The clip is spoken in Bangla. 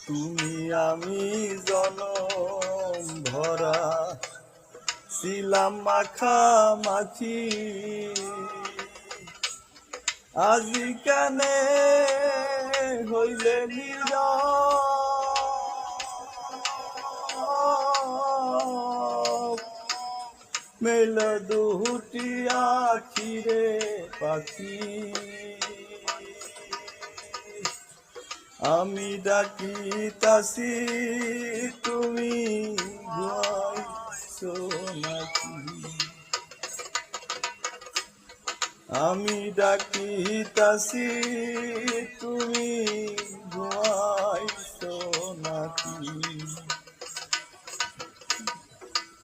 তুমি আমি জনম ভরা ছিলাম মাখামাখি, আজি কানে হইলে নীরব, মেল দুটি আখিরে পাখি। আমি ডাকিতাছি তুমি ঘুমাইছো নাকি, আমি ডাকিতাছি তুমি